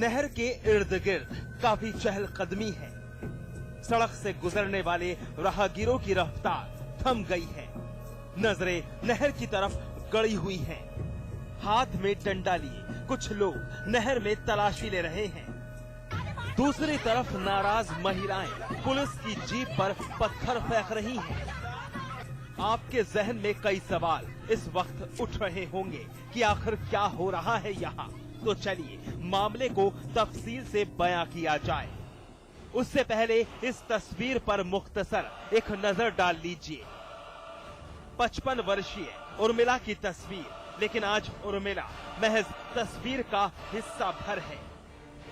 नहर के इर्द गिर्द काफी चहलकदमी है। सड़क से गुजरने वाले राहगीरों की रफ्तार थम गई है। नजरें नहर की तरफ गड़ी हुई हैं। हाथ में डंडा लिए कुछ लोग नहर में तलाशी ले रहे हैं। दूसरी तरफ नाराज महिलाएं पुलिस की जीप पर पत्थर फेंक रही हैं। आपके जहन में कई सवाल इस वक्त उठ रहे होंगे कि आखिर क्या हो रहा है यहाँ। तो चलिए मामले को तफसील से बयां किया जाए। उससे पहले इस तस्वीर पर मुख्तसर एक नजर डाल लीजिए। 55 वर्षीय उर्मिला की तस्वीर, लेकिन आज उर्मिला महज तस्वीर का हिस्सा भर है।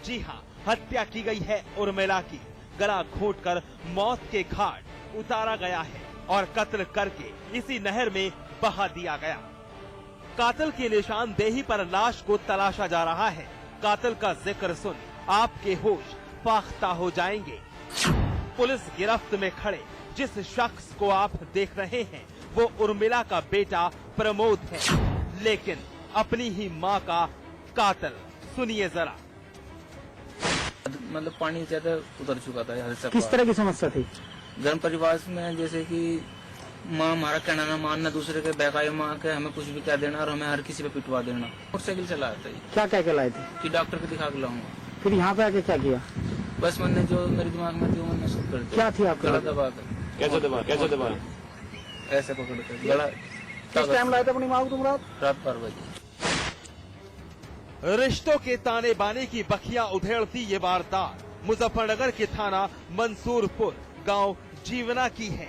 जी हाँ, हत्या की गई है उर्मिला की। गला घोंटकर मौत के घाट उतारा गया है और कत्ल करके इसी नहर में बहा दिया गया। कातिल की निशानदेही पर लाश को तलाशा जा रहा है। कातिल का जिक्र सुन आपके होश फाख्ता हो जाएंगे। पुलिस गिरफ्त में खड़े जिस शख्स को आप देख रहे हैं वो उर्मिला का बेटा प्रमोद है, लेकिन अपनी ही मां का कातिल। सुनिए जरा। मतलब पानी ज्यादा उतर चुका था। किस तरह की समस्या थी? घर परिवार में जैसे कि माँ हमारा कहना ना मानना, दूसरे के बहकाए माँ के हमें कुछ भी कह देना और हमें हर किसी पे पिटवा देना। मोटरसाइकिल चलाया था। क्या कह के लाए थे? कि डॉक्टर को दिखा के लाऊंगा। फिर यहाँ पे आके क्या किया? बस मैंने जो मेरे दिमाग में थी मैंने सब कर दिया। क्या थी आपका? गला दबा कर। कैसे दबा? ऐसे पकड़ कर गला। किस टाइम लाए थे अपनी माँ को तुम? रात 12 बजे। रिश्तों के ताने बाने की बखियां उधेड़ती ये वारदात मुजफ्फरनगर के थाना मंसूरपुर गांव जीवना की है।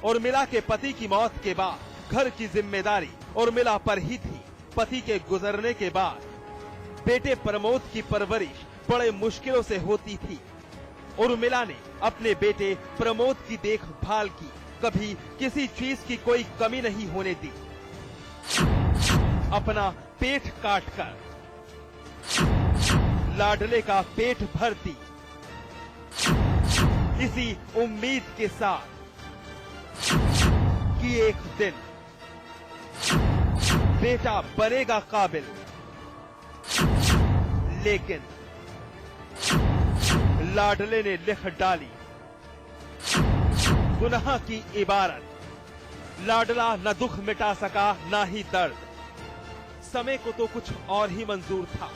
उर्मिला के पति की मौत के बाद घर की जिम्मेदारी उर्मिला पर ही थी। पति के गुजरने के बाद बेटे प्रमोद की परवरिश बड़े मुश्किलों से होती थी। उर्मिला ने अपने बेटे प्रमोद की देखभाल की, कभी किसी चीज की कोई कमी नहीं होने दी। अपना पेट काटकर लाडले का पेट भरती, इसी उम्मीद के साथ कि एक दिन बेटा बनेगा काबिल। लेकिन लाडले ने लिख डाली गुनाह की इबारत। लाडला न दुख मिटा सका न ही दर्द। समय को तो कुछ और ही मंजूर था।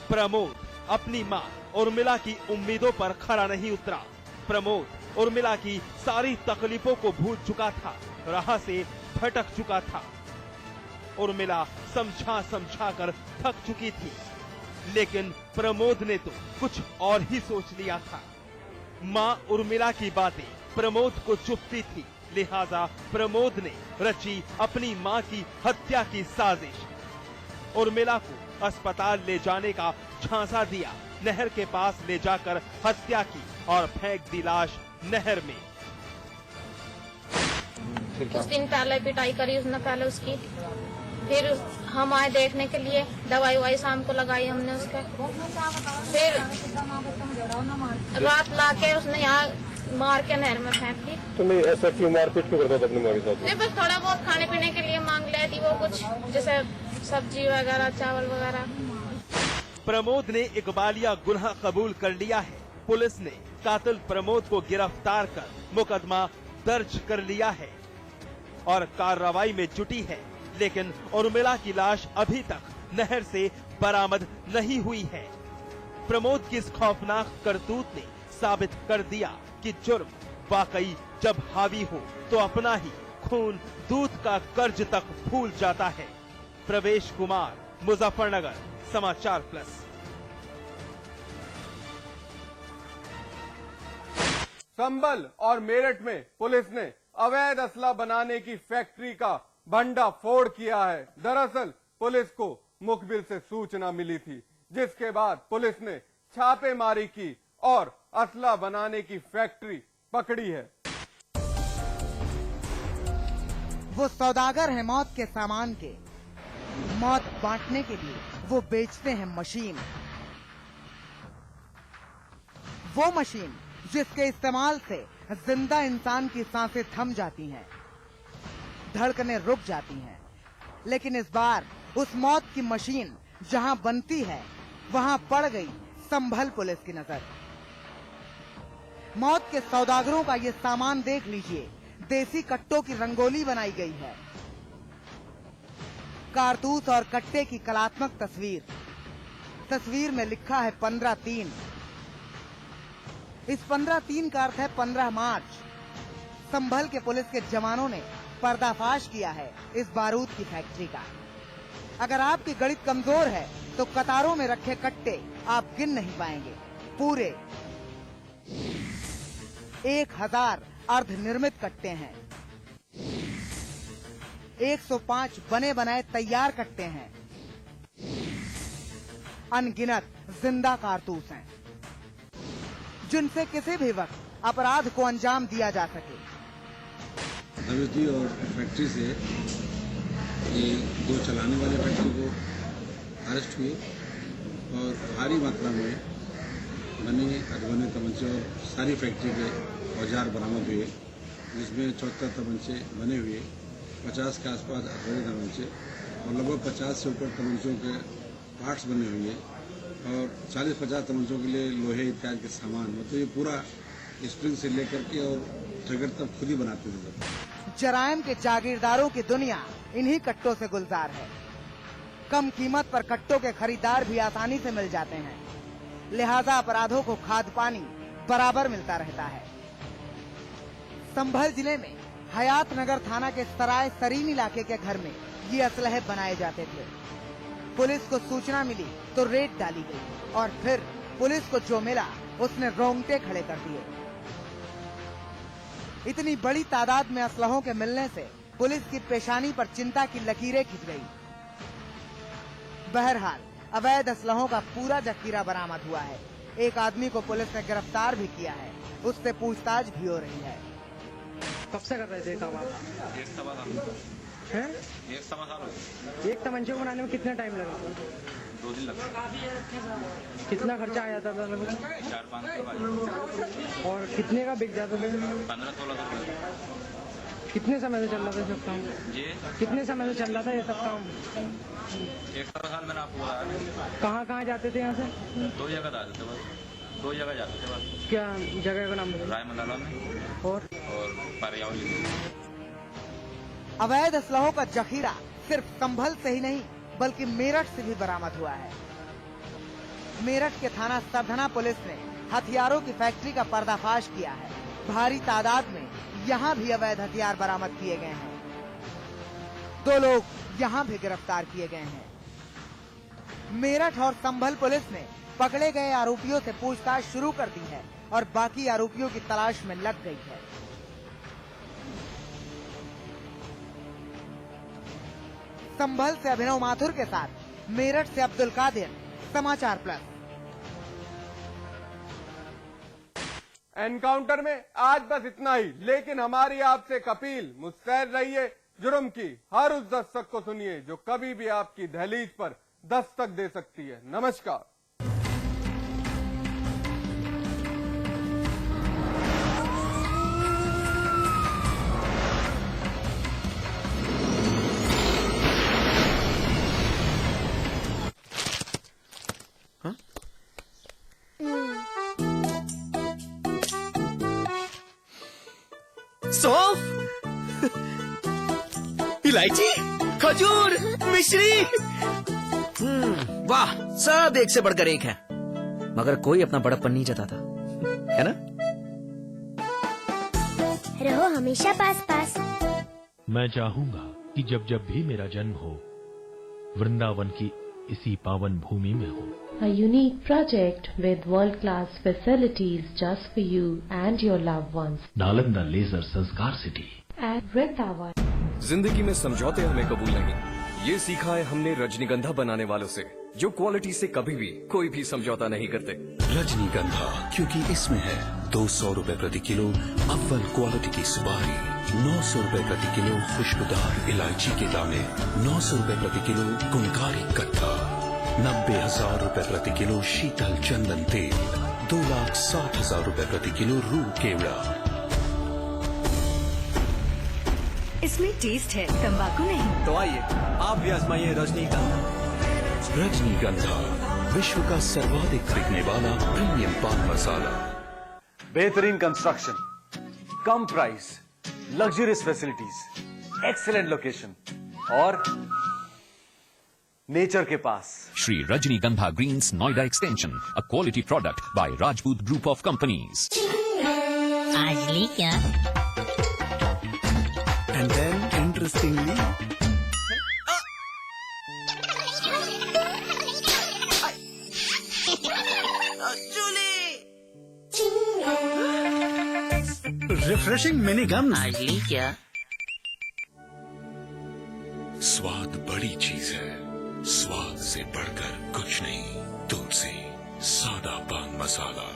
प्रमोद अपनी मां उर्मिला की उम्मीदों पर खरा नहीं उतरा। प्रमोद उर्मिला की सारी तकलीफों को भूल चुका था, राह से भटक चुका था। उर्मिला समझा कर थक चुकी थी, लेकिन प्रमोद ने तो कुछ और ही सोच लिया था। मां उर्मिला की बातें प्रमोद को चुभती थी, लिहाजा प्रमोद ने रची अपनी मां की हत्या की साजिश। उर्मिला को अस्पताल ले जाने का झांसा दिया, नहर के पास ले जाकर हत्या की और फेंक दी लाश नहर में। कुछ दिन पहले पिटाई करी उसने पहले उसकी, फिर हम आए देखने के लिए, दवाई वाई शाम को लगाई हमने उसका। फिर रात लाके उसने यहाँ मार के नहर में फेंक दी। तो नहीं, ऐसा क्यों मारपीट क्यों करता था अपनी माँ के साथ? नहीं, बस थोड़ा बहुत खाने पीने के लिए मांग लेती वो, कुछ जैसे सब्जी वगैरह चावल वगैरह। प्रमोद ने इकबालिया गुनाह कबूल कर लिया है। पुलिस ने कातिल प्रमोद को गिरफ्तार कर मुकदमा दर्ज कर लिया है और कार्रवाई में जुटी है। लेकिन उर्मिला की लाश अभी तक नहर से बरामद नहीं हुई है। प्रमोद की इस खौफनाक करतूत ने साबित कर दिया कि जुर्म वाकई जब हावी हो तो अपना ही खून दूध का कर्ज तक भूल जाता है। प्रवेश कुमार, मुजफ्फरनगर, समाचार प्लस। संभल और मेरठ में पुलिस ने अवैध असला बनाने की फैक्ट्री का भंडाफोड़ किया है। दरअसल पुलिस को मुखबिर से सूचना मिली थी, जिसके बाद पुलिस ने छापेमारी की और असला बनाने की फैक्ट्री पकड़ी है। वो सौदागर है मौत के सामान के। मौत बांटने के लिए वो बेचते हैं मशीन। वो मशीन जिसके इस्तेमाल से जिंदा इंसान की सांसें थम जाती हैं, धड़कनें रुक जाती हैं। लेकिन इस बार उस मौत की मशीन जहां बनती है वहां पड़ गई संभल पुलिस की नजर। मौत के सौदागरों का ये सामान देख लीजिए, देसी कट्टों की रंगोली बनाई गई है। कारतूस और कट्टे की कलात्मक तस्वीर, तस्वीर में लिखा है 15/3। इस 15/3 का अर्थ है 15 मार्च। संभल के पुलिस के जवानों ने पर्दाफाश किया है इस बारूद की फैक्ट्री का। अगर आपकी गणित कमजोर है तो कतारों में रखे कट्टे आप गिन नहीं पाएंगे। पूरे 1000 अर्धनिर्मित कट्टे हैं। 105 बने बनाए तैयार कट्टे हैं। अनगिनत जिंदा कारतूस हैं, जिनसे किसी भी वक्त अपराध को अंजाम दिया जा सके। धनुषजी और फैक्ट्री से ये 2 चलाने वाले फैक्ट्री को अरेस्ट हुए और भारी मात्रा में बने अधबने तमंचे और सारी फैक्ट्री के औजार बरामद हुए, जिसमें 74 तमंचे बने हुए, 50 के आसपास अधबने तमंचे और लगभग 50 से ऊपर तमंचों के पार्ट्स बने हुए और 40-50 तमंचों के लिए लोहे इत्यादि के सामान। मतलब ये पूरा स्प्रिंग से लेकर के और ट्रिगर तक खुद ही बनाते थे। जराइम के जागीरदारों की दुनिया इन्हीं कट्टों से गुलजार है। कम कीमत पर कट्टों के खरीदार भी आसानी से मिल जाते हैं, लिहाजा अपराधों को खाद पानी बराबर मिलता रहता है। संभल जिले में हयात नगर थाना के सराय सरीन इलाके के घर में ये असलहे बनाए जाते थे। पुलिस को सूचना मिली तो रेड डाली गई और फिर पुलिस को जो मिला उसने रोंगटे खड़े कर दिए। इतनी बड़ी तादाद में असलहों के मिलने से पुलिस की पेशानी पर चिंता की लकीरें खिंच गई। बहरहाल अवैध असलहों का पूरा जखीरा बरामद हुआ है। एक आदमी को पुलिस ने गिरफ्तार भी किया है, उससे पूछताछ भी हो रही है। कब से कर रहे थे काम आप? एक सवा साल। एक तमंचे को बनाने में कितना टाइम लगा? 2 दिन लगा। कितना खर्चा आ जाता था? 4-5 और कितने का बिक जाता था? 15-16 रुपये। कितने समय से चल रहा था सब काम? जी कितने समय से चल रहा था ये सब काम? 1 साल मैंने आपको बताया। कहाँ जाते थे यहाँ से? 2 जगह जाते थे बस, 2 जगह जाते थे बस। क्या जगह का नाम? राय मंडाला में और पारियावली। अवैध असलहों का जखीरा सिर्फ संभल से ही नहीं बल्कि मेरठ से भी बरामद हुआ है। मेरठ के थाना सरधना पुलिस ने हथियारों की फैक्ट्री का पर्दाफाश किया है। भारी तादाद में यहाँ भी अवैध हथियार बरामद किए गए हैं। 2 लोग यहाँ भी गिरफ्तार किए गए हैं। मेरठ और संभल पुलिस ने पकड़े गए आरोपियों से पूछताछ शुरू कर दी है और बाकी आरोपियों की तलाश में लग गई है। संभल से अभिनव माथुर के साथ मेरठ से अब्दुल कादिर, समाचार प्लस। एनकाउंटर में आज बस इतना ही, लेकिन हमारी आपसे एक अपील, मुस्तैद रहिए। जुर्म की हर उस दस्तक को सुनिए जो कभी भी आपकी दहलीज पर दस्तक दे सकती है। नमस्कार। सौंफ, इलायची, खजूर, मिश्री, वाह, सब एक से बढ़कर एक है। मगर कोई अपना बड़प्पन नहीं जताता, है ना? रहो हमेशा पास पास। मैं चाहूंगा कि जब जब भी मेरा जन्म हो, वृंदावन की इसी पावन भूमि में हो। A unique project with world-class facilities just for you and your loved ones. Nalanda Leisure Sanskar City At Vrindavan. जिंदगी में समझौते हमें कबूल नहीं, ये सीखा है हमने रजनीगंधा बनाने वालों से, जो क्वालिटी से कभी भी कोई भी समझौता नहीं करते। रजनीगंधा, क्योंकि इसमें है 200 रुपए प्रति किलो अव्वल क्वालिटी की सुपारी, 900 रुपए प्रति किलो खुशबूदार इलायची के दाने, 900 रुपए प्रति किलो गुणकारी कट्टा, 90,000 रुपए प्रति किलो शीतल चंदन तेल, 2,60,000 रुपए प्रति किलो रूह केवड़ा। इसमें टेस्ट है, तंबाकू नहीं। तो आइए आप भी आजमाइए रजनीगंधा। रजनीगंधा, विश्व का सर्वाधिक बिकने वाला प्रीमियम पान मसाला। बेहतरीन कंस्ट्रक्शन, कम price, luxurious facilities, excellent location और नेचर के पास। Shri Rajnigandha Greens Noida Extension, a quality product by Rajput Group of Companies. आज ली क्या? And then interestingly, refreshing mini gum. आज ली क्या? स्वाद बड़ी चीज है, स्वाद से बढ़कर कुछ नहीं। तुलसी सादा पान मसाला।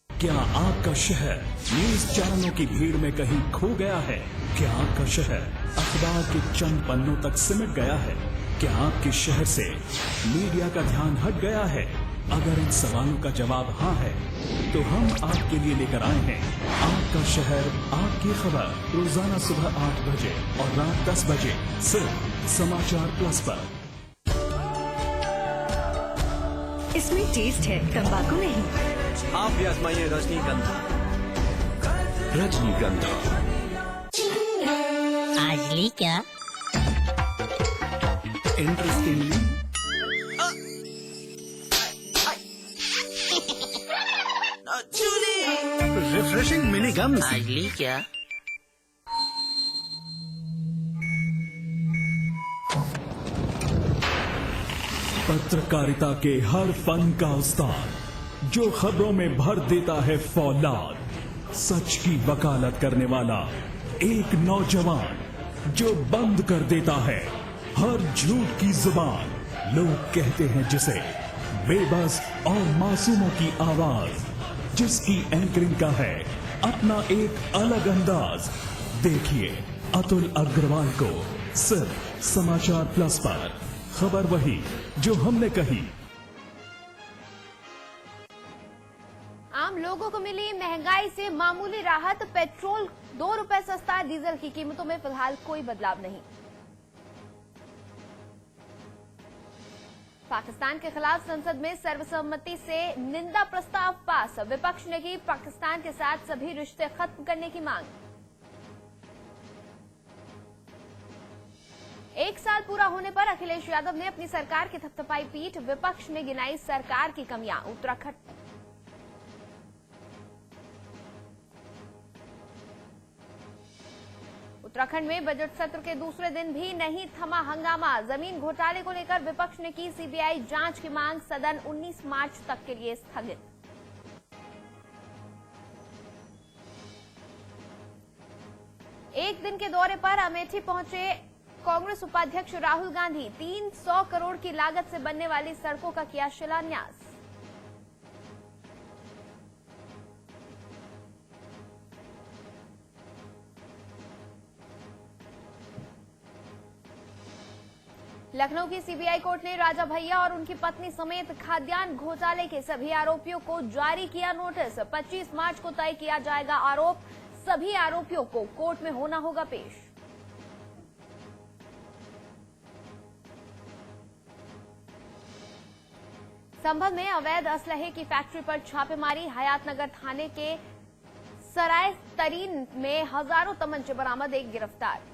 क्या आपका शहर न्यूज चैनलों की भीड़ में कहीं खो गया है? क्या आपका शहर अखबार के चंद पन्नों तक सिमट गया है? क्या आपके शहर से मीडिया का ध्यान हट गया है? अगर इन सवालों का जवाब हाँ है, तो हम आपके लिए लेकर आए हैं आपका शहर, आपकी खबर, रोजाना सुबह 8 बजे और रात 10 बजे सिर्फ समाचार प्लस पर। इसमें टेस्ट है, तंबाकू नहीं। आप भी आजमाइए रजनीगंधा। रजनीगंधा। आज ली क्या? Interestingly, refreshing mini gum. आज ली क्या? पत्रकारिता के हर फन का उस्ताद, जो खबरों में भर देता है फौलाद, सच की वकालत करने वाला एक नौजवान, जो बंद कर देता है हर झूठ की जुबान। लोग कहते हैं जिसे बेबस और मासूमों की आवाज, जिसकी एंकरिंग का है अपना एक अलग अंदाज। देखिए अतुल अग्रवाल को सिर्फ समाचार प्लस पर। खबर वही जो हमने कही। आम लोगों को मिली महंगाई से मामूली राहत। पेट्रोल 2 रुपए सस्ता, डीजल की कीमतों में फिलहाल कोई बदलाव नहीं। पाकिस्तान के खिलाफ संसद में सर्वसम्मति से निंदा प्रस्ताव पास। विपक्ष ने की पाकिस्तान के साथ सभी रिश्ते खत्म करने की मांग। 1 साल पूरा होने पर अखिलेश यादव ने अपनी सरकार की थपथपाई पीठ। विपक्ष ने गिनाई सरकार की कमियां। उत्तराखंड में बजट सत्र के दूसरे दिन भी नहीं थमा हंगामा। जमीन घोटाले को लेकर विपक्ष ने की सीबीआई जांच की मांग। सदन 19 मार्च तक के लिए स्थगित। एक दिन के दौरे पर अमेठी पहुंचे कांग्रेस उपाध्यक्ष राहुल गांधी। 300 करोड़ की लागत से बनने वाली सड़कों का किया शिलान्यास। लखनऊ की सीबीआई कोर्ट ने राजा भैया और उनकी पत्नी समेत खाद्यान्न घोटाले के सभी आरोपियों को जारी किया नोटिस। 25 मार्च को तय किया जाएगा आरोप। सभी आरोपियों को कोर्ट में होना होगा पेश। संभल में अवैध असलहे की फैक्ट्री पर छापेमारी। हयातनगर थाने के सराय तरीन में हजारों तमंचे बरामद, एक गिरफ्तार।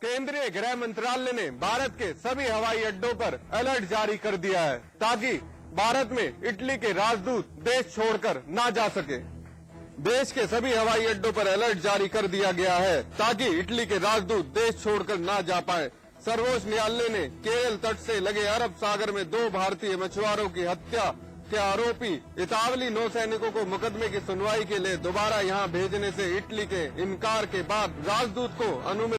केंद्रीय गृह मंत्रालय ने भारत के सभी हवाई अड्डों पर अलर्ट जारी कर दिया है ताकि भारत में इटली के राजदूत देश छोड़कर ना जा सके। देश के सभी हवाई अड्डों पर अलर्ट जारी कर दिया गया है ताकि इटली के राजदूत देश छोड़कर ना जा पाए। सर्वोच्च न्यायालय ने केरल तट से लगे अरब सागर में 2 भारतीय मछुआरों की हत्या के आरोपी इतावली नौसैनिकों को मुकदमे की सुनवाई के लिए दोबारा यहां भेजने से इटली के इनकार के बाद राजदूत को अनुमति